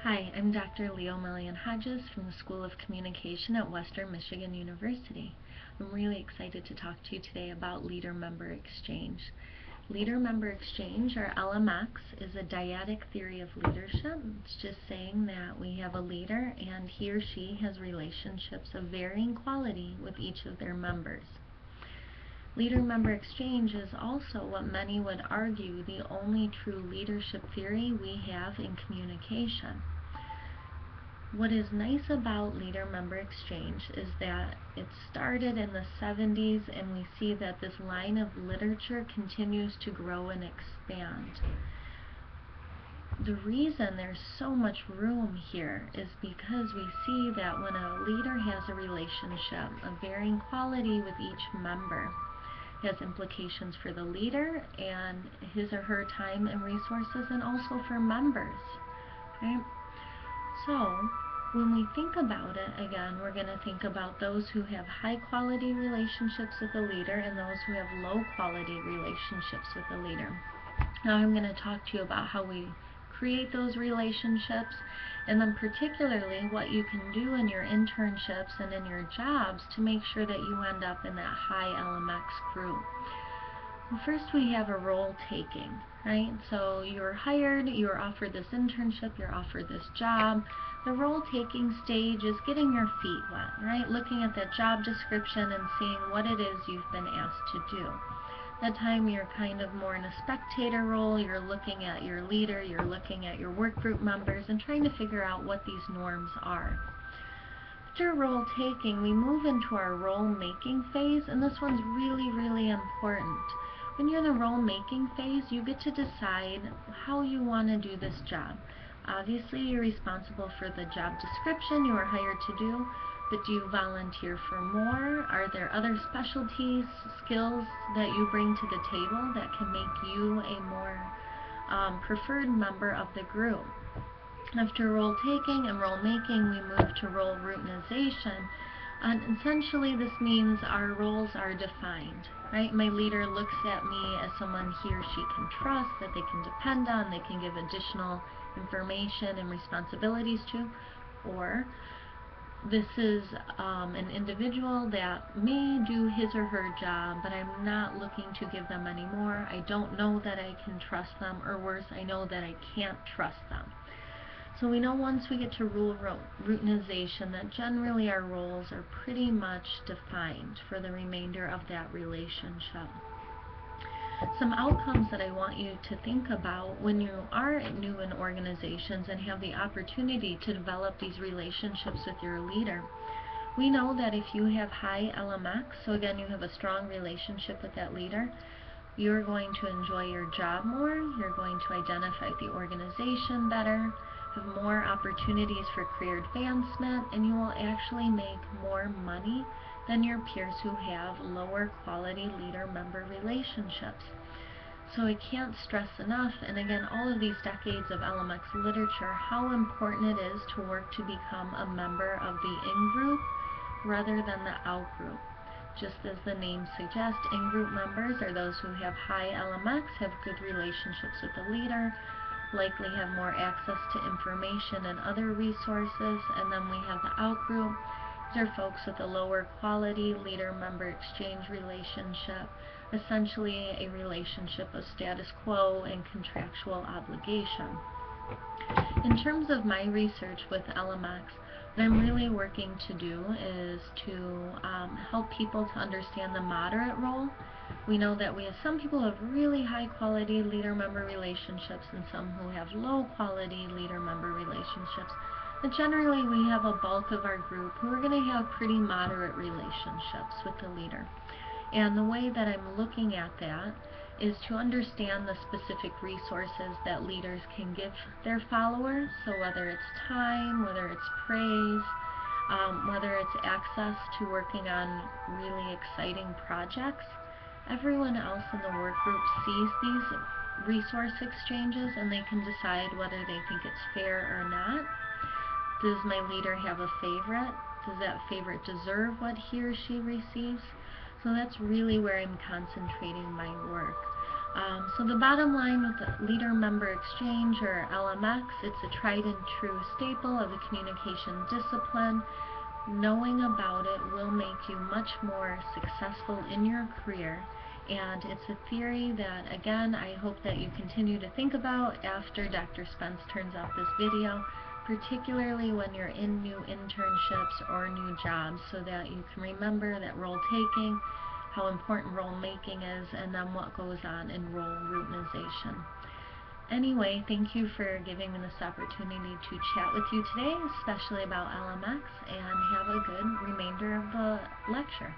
Hi, I'm Dr. Omilion-Hodges from the School of Communication at Western Michigan University. I'm really excited to talk to you today about leader-member exchange. Leader-member exchange, or LMX, is a dyadic theory of leadership. It's just saying that we have a leader and he or she has relationships of varying quality with each of their members. Leader-member exchange is also what many would argue the only true leadership theory we have in communication. What is nice about leader-member exchange is that it started in the 70s, and we see that this line of literature continues to grow and expand. The reason there's so much room here is because we see that when a leader has a relationship of varying quality with each member, it has implications for the leader and his or her time and resources, and also for members. Right? So when we think about it, again, we're going to think about those who have high quality relationships with the leader and those who have low quality relationships with the leader. Now I'm going to talk to you about how we create those relationships, and then particularly what you can do in your internships and in your jobs to make sure that you end up in that high LMX group. Well, first we have a role taking, right? So you're hired, you're offered this internship, you're offered this job. The role taking stage is getting your feet wet, right? Looking at that job description and seeing what it is you've been asked to do. That time you're kind of more in a spectator role, you're looking at your leader, you're looking at your work group members and trying to figure out what these norms are. After role taking, we move into our role making phase, and this one's really important. When you're in the role making phase, you get to decide how you want to do this job. Obviously, you're responsible for the job description you were hired to do, but do you volunteer for more? Are there other specialties, skills that you bring to the table that can make you a more preferred member of the group? After role taking and role making, we move to role routinization. And essentially this means our roles are defined, right? My leader looks at me as someone he or she can trust, that they can depend on, they can give additional information and responsibilities to, or this is an individual that may do his or her job, but I'm not looking to give them any more. I don't know that I can trust them, or worse, I know that I can't trust them. So we know once we get to role routinization that generally our roles are pretty much defined for the remainder of that relationship. Some outcomes that I want you to think about when you are new in organizations and have the opportunity to develop these relationships with your leader. We know that if you have high LMX, so again you have a strong relationship with that leader, you're going to enjoy your job more, you're going to identify the organization better, have more opportunities for career advancement, and you will actually make more money than your peers who have lower quality leader-member relationships. So I can't stress enough, and again, all of these decades of LMX literature, how important it is to work to become a member of the in-group rather than the out-group. Just as the name suggests, in-group members are those who have high LMX, have good relationships with the leader, likely have more access to information and other resources, and then we have the out-group. These are folks with a lower quality leader-member exchange relationship, essentially a relationship of status quo and contractual obligation. In terms of my research with LMX, what I'm really working to do is to help people to understand the moderate role. We know that we have some people who have really high quality leader-member relationships and some who have low quality leader-member relationships. But generally we have a bulk of our group who are going to have pretty moderate relationships with the leader. And the way that I'm looking at that is to understand the specific resources that leaders can give their followers. So whether it's time, whether it's praise, whether it's access to working on really exciting projects, everyone else in the work group sees these resource exchanges and they can decide whether they think it's fair or not. Does my leader have a favorite? Does that favorite deserve what he or she receives? So that's really where I'm concentrating my work. So the bottom line with the Leader-Member Exchange, or LMX, it's a tried and true staple of the communication discipline. Knowing about it will make you much more successful in your career, and it's a theory that, again, I hope that you continue to think about after Dr. Spence turns off this video, particularly when you're in new internships or new jobs, so that you can remember that role taking, how important role making is, and then what goes on in role routinization. Anyway, thank you for giving me this opportunity to chat with you today, especially about LMX, and have a good remainder of the lecture.